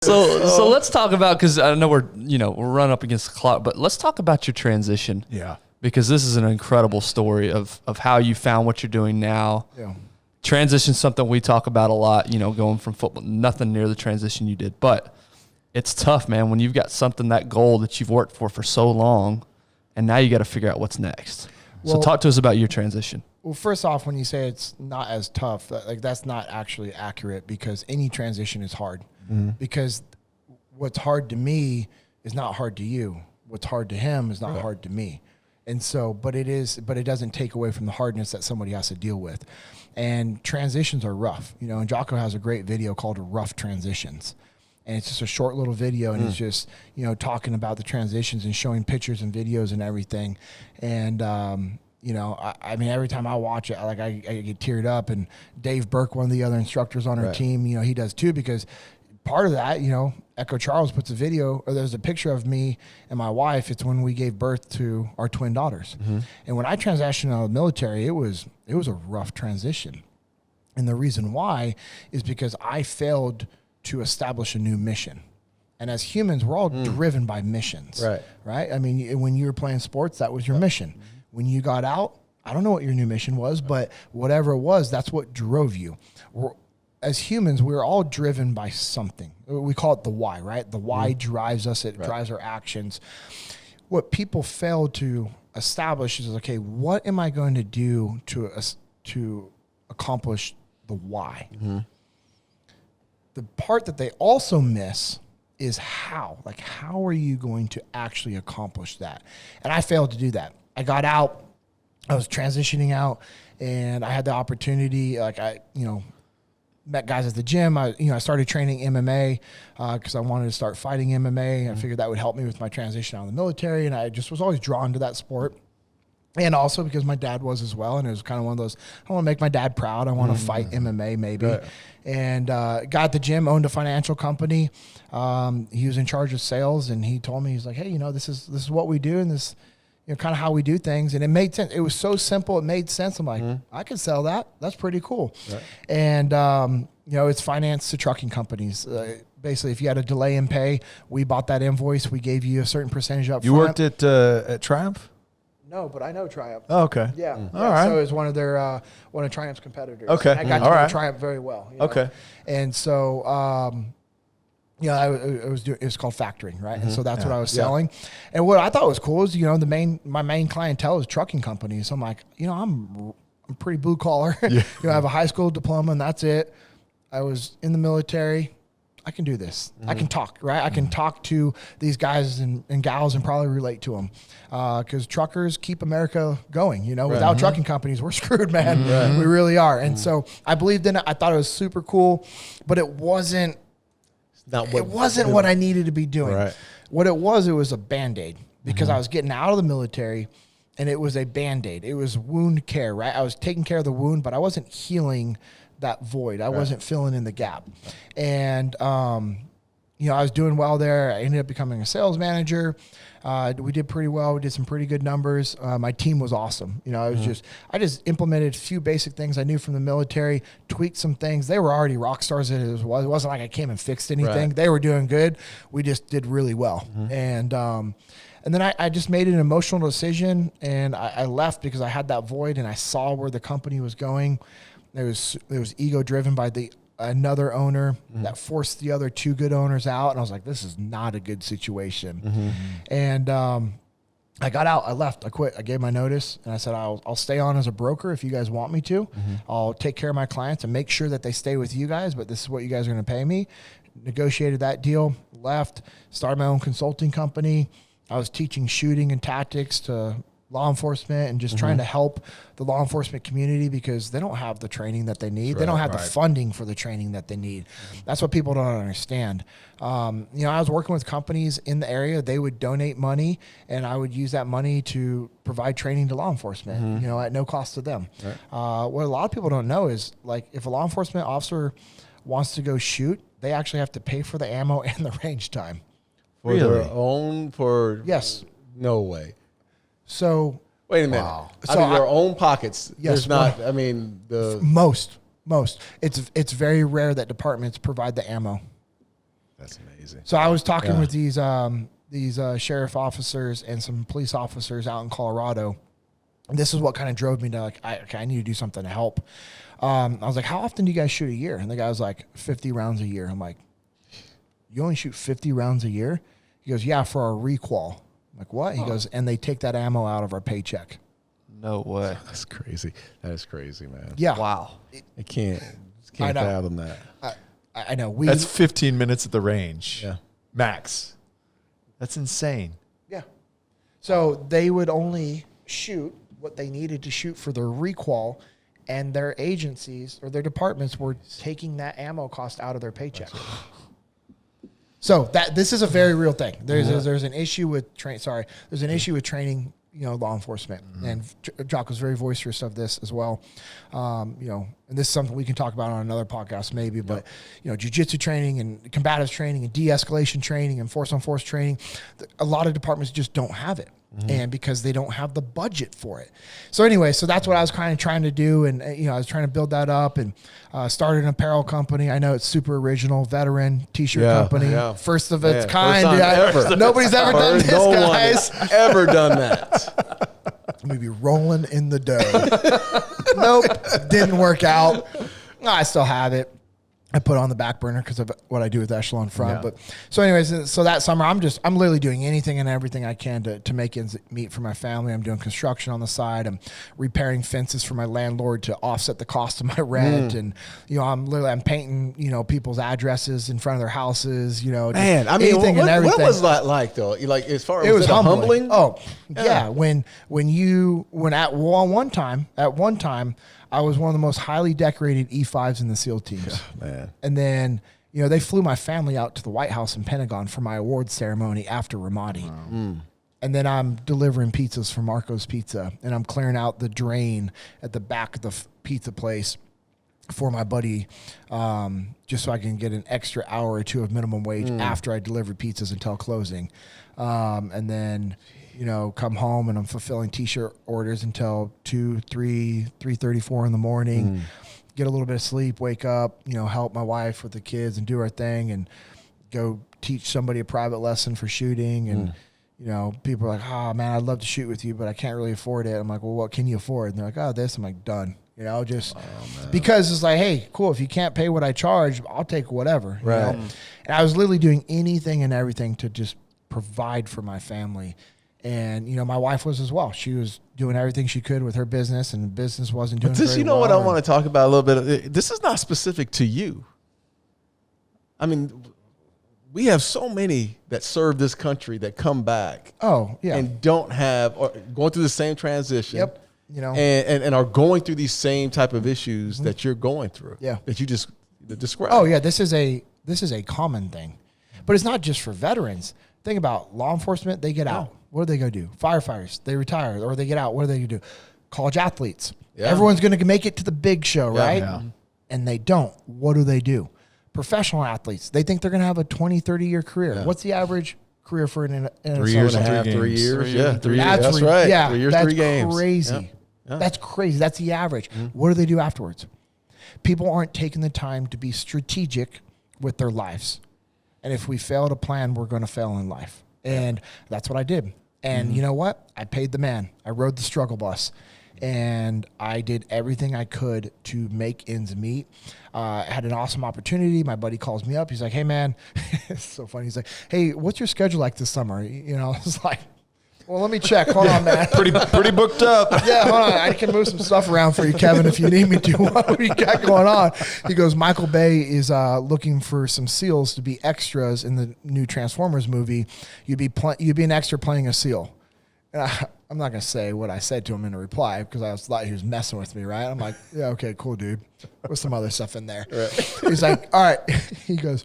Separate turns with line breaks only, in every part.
So let's talk about, because I know we're running up against the clock, but let's talk about your transition.
Yeah.
Because this is an incredible story of how you found what you're doing now.
Yeah.
Transition's something we talk about a lot, going from football, nothing near the transition you did. But it's tough, man, when you've got something, that goal that you've worked for so long, and now you got to figure out what's next. So talk to us about your transition.
Well, first off, when you say it's not as tough, that's not actually accurate, because any transition is hard. Mm-hmm. Because what's hard to me is not hard to you. What's hard to him is not hard to me. And so, but it doesn't take away from the hardness that somebody has to deal with. And transitions are rough, and Jocko has a great video called Rough Transitions. And it's just a short little video, and it's just, talking about the transitions and showing pictures and videos and everything. And, I mean, every time I watch it, I get teared up. And Dave Burke, one of the other instructors on our team, he does too, because part of that, Echo Charles puts a video, or there's a picture of me and my wife. It's when we gave birth to our twin daughters. Mm-hmm. And when I transitioned out of the military, it was a rough transition. And the reason why is because I failed to establish a new mission. And as humans, we're all driven by missions, right? I mean, when you were playing sports, that was your mission. Mm-hmm. When you got out, I don't know what your new mission was, but whatever it was, that's what drove you. As humans, we're all driven by something. We call it the why, right? The why drives us. It drives our actions. What people fail to establish is, okay, what am I going to do to accomplish the why? Mm-hmm. The part that they also miss is how. Like, how are you going to actually accomplish that? And I failed to do that. I got out. I was transitioning out, and I had the opportunity, met guys at the gym. I started training MMA because I wanted to start fighting MMA. I figured that would help me with my transition out of the military, and I just was always drawn to that sport. And also because my dad was as well, and it was kind of one of those, I want to make my dad proud. I want to fight MMA maybe. Right. And got at the gym, owned a financial company. He was in charge of sales, and he told me, he's like, hey, this is what we do, and this kind of how we do things. And it made sense. It was so simple. It made sense. I'm like, I could sell that. That's pretty cool. Right. And, it's finance to trucking companies. Basically, if you had a delay in pay, we bought that invoice. We gave you a certain percentage up front.
You worked at Triumph?
No, but I know Triumph.
Oh, okay.
Yeah.
All right.
So it was one of Triumph's competitors.
Okay.
And I got to know Triumph very well.
Okay.
And so, it was called factoring, right? Mm-hmm. And so that's what I was selling. And what I thought was cool is, my main clientele is trucking companies. So I'm like, I'm pretty blue collar. Yeah. I have a high school diploma, and that's it. I was in the military. I can do this. Mm-hmm. I can talk, right? I can talk to these guys and gals and probably relate to them. Because truckers keep America going, Without trucking companies, we're screwed, man. Mm-hmm. We really are. And so I believed in it. I thought it was super cool, but it wasn't what I needed to be doing. Right. What it was a Band-Aid, because I was getting out of the military, and it was a Band-Aid. It was wound care, right? I was taking care of the wound, but I wasn't healing that void. I wasn't filling in the gap. And, I was doing well there. I ended up becoming a sales manager. We did pretty well. We did some pretty good numbers. My team was awesome. I just implemented a few basic things I knew from the military, tweaked some things. They were already rock stars. It wasn't like I came and fixed anything. Right. They were doing good. We just did really well. Mm-hmm. And then I just made an emotional decision, and I left because I had that void, and I saw where the company was going. There was ego driven by another owner that forced the other two good owners out. And I was like, this is not a good situation. Mm-hmm. And I got out. I left. I quit. I gave my notice, and I said, I'll stay on as a broker if you guys want me to. Mm-hmm. I'll take care of my clients and make sure that they stay with you guys, but this is what you guys are going to pay me. Negotiated that deal, left, started my own consulting company. I was teaching shooting and tactics to law enforcement, and just trying to help the law enforcement community, because they don't have the training that they need. They don't have the funding for the training that they need. That's what people don't understand. I was working with companies in the area. They would donate money, and I would use that money to provide training to law enforcement, at no cost to them. Right. What a lot of people don't know is, like, if a law enforcement officer wants to go shoot, they actually have to pay for the ammo and the range time.
For their own?
Yes.
No way.
So
wait a minute. Wow. Out of your own pockets.
Yes.
There's not. I mean,
most. It's very rare that departments provide the ammo.
That's amazing.
So I was talking with these sheriff officers and some police officers out in Colorado. And this is what kind of drove me to like, I need to do something to help. I was like, how often do you guys shoot a year? And the guy was like, 50 rounds a year. I'm like, you only shoot 50 rounds a year? He goes, yeah, for our requal. I'm like, what? He goes, and they take that ammo out of our paycheck.
No way.
That's crazy. That is crazy, man.
Yeah.
Wow.
I can't fathom that.
I know.
That's 15 minutes at the range.
Yeah.
Max. That's insane.
Yeah. So they would only shoot what they needed to shoot for their requal, and their agencies or their departments were taking that ammo cost out of their paycheck. So this is a very real thing. There's an issue with There's an issue with training, law enforcement, and Jock was very boisterous of this as well. And this is something we can talk about on another podcast maybe, but jiu-jitsu training and combative training and de-escalation training and force-on-force training, a lot of departments just don't have it. And because they don't have the budget for it. So anyway, that's what I was kind of trying to do. And, I was trying to build that up and started an apparel company. I know it's super original, veteran t-shirt company. Yeah. First of its kind.
Ever.
Nobody's ever done this, guys.
Ever done that.
Maybe rolling in the dough. Nope. Didn't work out. No, I still have it. I put it on the back burner because of what I do with Echelon Front. Yeah. But so anyways, so that summer I'm literally doing anything and everything I can to make ends meet for my family. I'm doing construction on the side. I'm repairing fences for my landlord to offset the cost of my rent. And, I'm painting, people's addresses in front of their houses,
Man, I mean,
anything and everything.
What was that like though? Like as far as
it was
humbling?
Oh yeah. When at one time, I was one of the most highly decorated E5s in the SEAL teams.
Yeah, man.
And then, they flew my family out to the White House and Pentagon for my awards ceremony after Ramadi. Wow. And then I'm delivering pizzas from Marco's Pizza, and I'm clearing out the drain at the back of the pizza place for my buddy, just so I can get an extra hour or two of minimum wage after I deliver pizzas until closing. And then... come home and I'm fulfilling t-shirt orders until 2, 3, 3:34 in the morning, get a little bit of sleep, wake up, help my wife with the kids and do our thing and go teach somebody a private lesson for shooting. And, people are like, oh man, I'd love to shoot with you, but I can't really afford it. I'm like, well, what can you afford? And they're like, oh, this. I'm like, done. Because it's like, hey, cool. If you can't pay what I charge, I'll take whatever.
Right.
And I was literally doing anything and everything to just provide for my family. And, my wife was as well. She was doing everything she could with her business, and the business wasn't doing very well.
What I want to talk about a little bit? This is not specific to you. I mean, we have so many that serve this country that come back.
Oh, yeah.
And don't have, or going through the same transition.
Yep.
And are going through these same type of issues that you're going through.
Yeah.
That you just described.
Oh, yeah. This is a common thing. But it's not just for veterans. Think about law enforcement, they get out. What do they go do? Firefighters, they retire, or they get out. What do they do? College athletes. Yeah. Everyone's going to make it to the big show, right? Yeah. And they don't. What do? Professional athletes, they think they're going to have a 20, 30-year career. Yeah. What's the average career for an NFL?
3 years and a half, 3 years. Yeah, 3 years.
That's
right.
Yeah,
3 years, 3 games.
Crazy.
Yeah. Yeah.
That's crazy. That's the average. What do they do afterwards? People aren't taking the time to be strategic with their lives. And if we fail to plan, we're going to fail in life. And that's what I did. And you know what? I paid the man. I rode the struggle bus. And I did everything I could to make ends meet. I had an awesome opportunity. My buddy calls me up. He's like, hey, man. It's so funny. He's like, hey, what's your schedule like this summer? I was like, well, let me check. Hold on, man.
Pretty booked up.
Yeah, hold on. I can move some stuff around for you, Kevin, if you need me to. What do you got going on? He goes, Michael Bay is looking for some SEALs to be extras in the new Transformers movie. You'd be an extra playing a SEAL. And I'm not going to say what I said to him in a reply because I thought he was messing with me, right? I'm like, yeah, okay, cool, dude. With some other stuff in there. Right. He's like, all right. He goes,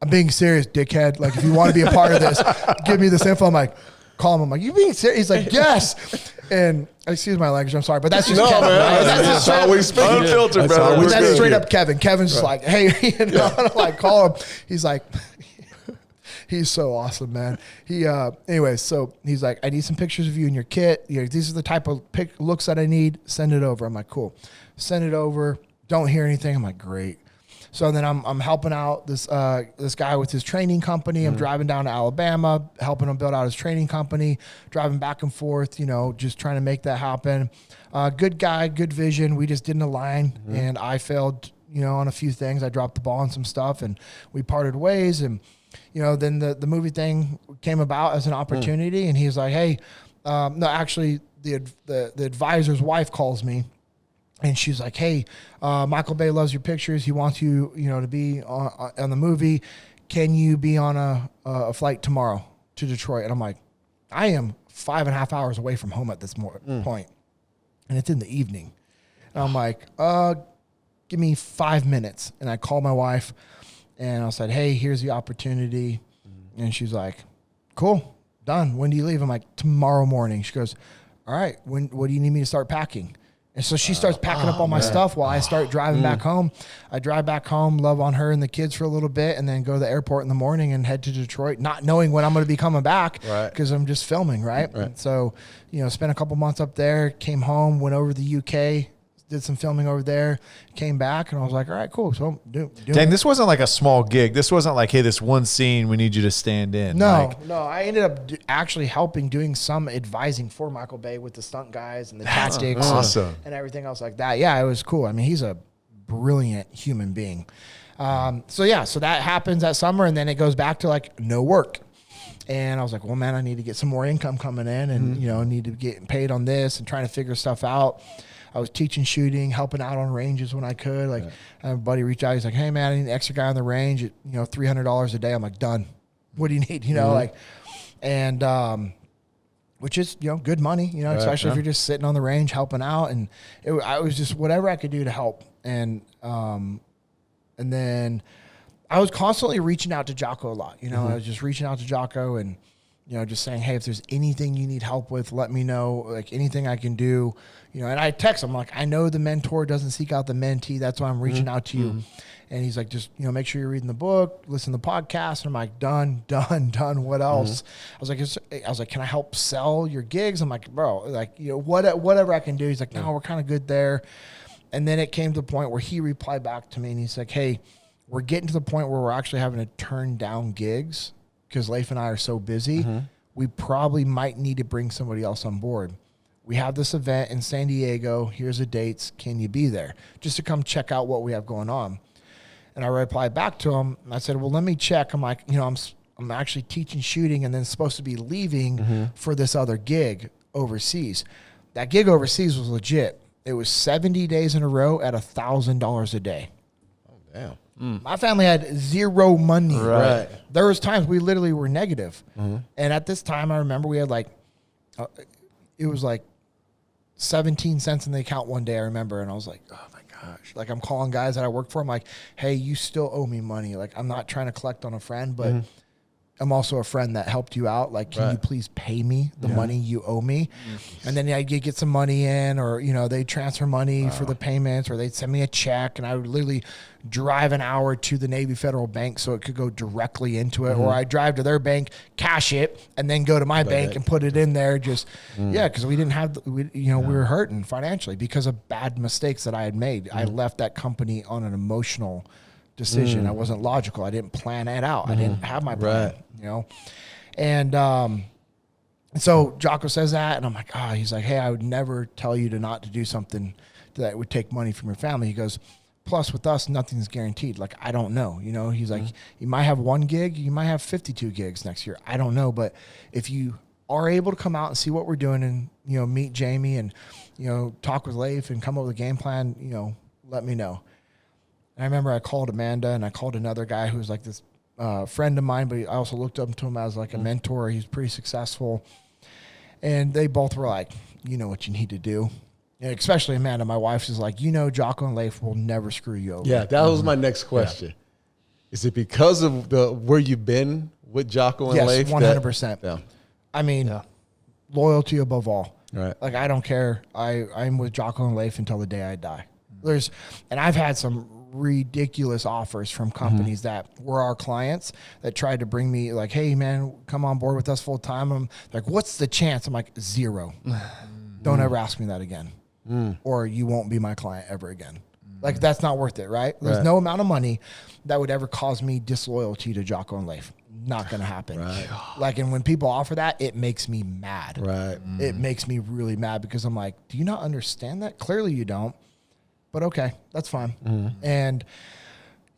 I'm being serious, dickhead. Like, if you want to be a part of this, give me this info. I'm like, call him. I'm like, you being serious? He's like, yes. And excuse my language, I'm sorry, but that's just Kevin.
Man,
right?
that's how we speak.
Unfiltered, brother.
That's straight up Kevin. Kevin's just like, hey, I'm like, call him. He's like, he's so awesome, man. Anyway, so he's like, I need some pictures of you and your kit. These are the type of looks that I need. Send it over. I'm like, cool. Send it over. Don't hear anything. I'm like, great. So then I'm helping out this guy with his training company. I'm driving down to Alabama, helping him build out his training company, driving back and forth, just trying to make that happen. Good guy, good vision. We just didn't align, and I failed, on a few things. I dropped the ball on some stuff, and we parted ways. And then the movie thing came about as an opportunity, and he's like, "Hey, no, actually, the advisor's wife calls me." And she's like, "Hey, Michael Bay loves your pictures. He wants you, to be on the movie. Can you be on a flight tomorrow to Detroit?" And I'm like, I am 5.5 hours away from home at this point, and it's in the evening. And I'm like, give me 5 minutes. And I called my wife, and I said, "Hey, here's the opportunity." And she's like, "Cool, done. When do you leave?" I'm like, "Tomorrow morning." She goes, "All right. What do you need me to start packing?" And so she starts packing up all my stuff while I start driving back home. I drive back home, love on her and the kids for a little bit, and then go to the airport in the morning and head to Detroit, not knowing when I'm going to be coming back because I'm just filming, right? And so, spent a couple months up there, came home, went over to the UK, did some filming over there, came back, and I was like, all right, cool. So
Dang, this wasn't like a small gig. This wasn't like, hey, this one scene, we need you to stand in.
No. I ended up actually doing some advising for Michael Bay with the stunt guys and the tactics and everything else like that. Yeah, it was cool. I mean, he's a brilliant human being. So that happens that summer, and then it goes back to like no work. And I was like, well, man, I need to get some more income coming in, and, need to get paid on this and trying to figure stuff out. I was teaching shooting, helping out on ranges when I could. Like, I had a buddy reach out. He's like, "Hey, man, I need an extra guy on the range at, $300 a day." I'm like, "Done. What do you need?" Which is, good money, especially if you're just sitting on the range helping out. And I was just whatever I could do to help. And then I was constantly reaching out to Jocko a lot. I was just reaching out to Jocko and, just saying, "Hey, if there's anything you need help with, let me know, like anything I can do." And I text him, like, "I know the mentor doesn't seek out the mentee. That's why I'm reaching out to you." And he's like, "Just, make sure you're reading the book, listen to the podcast." And I'm like, done. What else? I was like, "Can I help sell your gigs?" I'm like, "Bro, like, whatever I can do." He's like, "No, we're kind of good there." And then it came to the point where he replied back to me, and he's like, "Hey, we're getting to the point where we're actually having to turn down gigs because Leif and I are so busy. We probably might need to bring somebody else on board. We have this event in San Diego. Here's the dates. Can you be there? Just to come check out what we have going on." And I replied back to him. And I said, "Well, let me check." I'm like, I'm actually teaching shooting and then supposed to be leaving for this other gig overseas. That gig overseas was legit. It was 70 days in a row at $1,000 a day.
Oh, damn.
My family had zero money.
Right.
There was times we literally were negative. And at this time, I remember we had it was like 17 cents in the account one day, I remember. And I was like, oh my gosh. Like, I'm calling guys that I work for. I'm like, "Hey, you still owe me money. Like, I'm not trying to collect on a friend, but I'm also a friend that helped you out. Like, can you please pay me the money you owe me?" And then you get some money in, or, they transfer money for the payments, or they'd send me a check, and I would literally drive an hour to the Navy Federal Bank so it could go directly into it. Or I drive to their bank, cash it, and then go to my bank and put it in there. Just, because we didn't have, we were hurting financially because of bad mistakes that I had made. I left that company on an emotional decision. I wasn't logical. I didn't plan it out. I didn't have my plan, And so Jocko says that, and I'm like, he's like, "Hey, I would never tell you not to do something that would take money from your family." He goes, "Plus with us, nothing's guaranteed. Like, I don't know, he's like, you might have one gig, you might have 52 gigs next year. I don't know. But if you are able to come out and see what we're doing and, meet Jamie and, talk with Leif and come up with a game plan, let me know." And I remember I called Amanda, and I called another guy who was like this friend of mine, but I also looked up to him as like a mentor. He's pretty successful. And they both were like, "You know what you need to do." And especially Amanda, my wife, is like, Jocko and Leif will never screw you over.
Yeah, that was my next question. Yeah. Is it because of where you've been with Jocko and Leif?
Yes, 100%. I mean, loyalty above all.
Right.
Like, I don't care. I'm with Jocko and Leif until the day I die. And I've had some ridiculous offers from companies that were our clients that tried to bring me, like, "Hey, man, come on board with us full time." I'm like, "What's the chance?" I'm like, 0. Don't ever ask me that again. Or you won't be my client ever again. Like, that's not worth it, right? There's
Right.
no amount of money that would ever cause me disloyalty to Jocko and Leif. Not going to happen.
Right.
Like, and when people offer that, it makes me mad.
Right.
It makes me really mad because I'm like, do you not understand that? Clearly you don't. But okay, that's fine. And,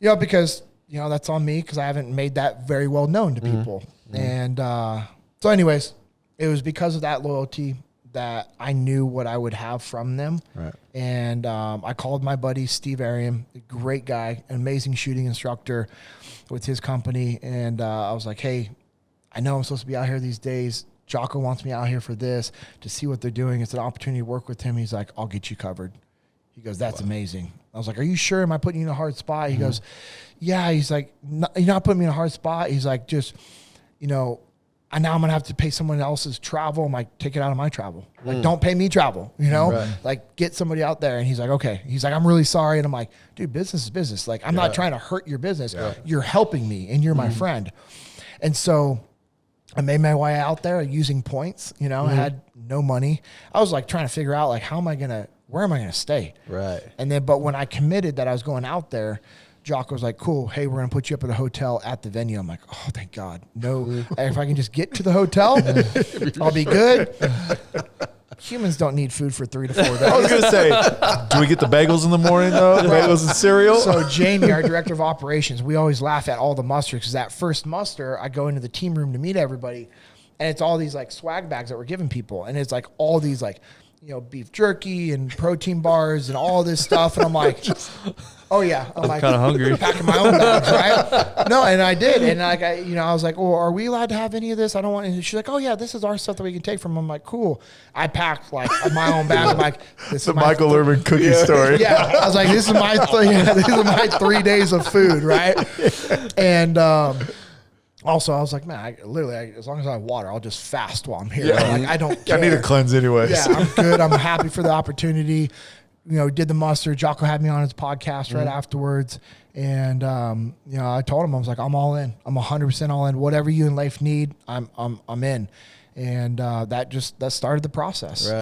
you know, because, you know, that's on me because I haven't made that very well known to people. And so anyways, it was because of that loyalty that I knew what I would have from them.
Right.
And I called my buddy Steve Arian, a great guy, an amazing shooting instructor with his company. And I was like, hey, I know I'm supposed to be out here these days. Jocko wants me out here for this, to see what they're doing. It's an opportunity to work with him. He's like, I'll get you covered. He goes, that's amazing. I was like, are you sure? Am I putting you in a hard spot? He goes, yeah. He's like, you're not putting me in a hard spot. He's like, just, you know, and now I'm going to have to pay someone else's travel. I'm like, take it out of my travel. Like, don't pay me travel, you know?
Right.
Like, get somebody out there. And he's like, okay. He's like, I'm really sorry. And I'm like, dude, business is business. Like, I'm not trying to hurt your business. You're helping me, and you're my friend. And so I made my way out there using points. You know, I had no money. I was like trying to figure out, like, where am I going to stay?
Right.
And then, but when I committed that I was going out there, Jocko was like, cool, hey, we're going to put you up at a hotel at the venue. I'm like, oh, thank God. No, if I can just get to the hotel, I'll be good. Humans don't need food for 3 to 4 days.
I was gonna say, do we get the bagels in the morning though? Bagels and cereal.
So Jamie, our director of operations, we always laugh at all the muster because that first muster, I go into the team room to meet everybody, and it's all these like swag bags that we're giving people, and it's like all these like, you know, beef jerky and protein bars and all this stuff, and I'm like, oh yeah, I'm like
kind of hungry.
packing my own bags, right? No, and I did, and like I was like, well, are we allowed to have any of this? I don't want. And she's like, oh yeah, this is our stuff that we can take from. I'm like, cool. I packed like my own bag. I'm like, this
The
is my
Michael Irvin cookie story.
Yeah, I was like, this is my 3 days of food, right? And also, I was like, man, as long as I have water, I'll just fast while I'm here. Like, I don't care.
I need a cleanse anyways.
Yeah, I'm good. I'm happy for the opportunity. You know, did the muster. Jocko had me on his podcast right afterwards. And, you know, I told him, I was like, I'm all in. I'm 100% all in. Whatever you and Leif need, I'm in. And that started the process.
Right.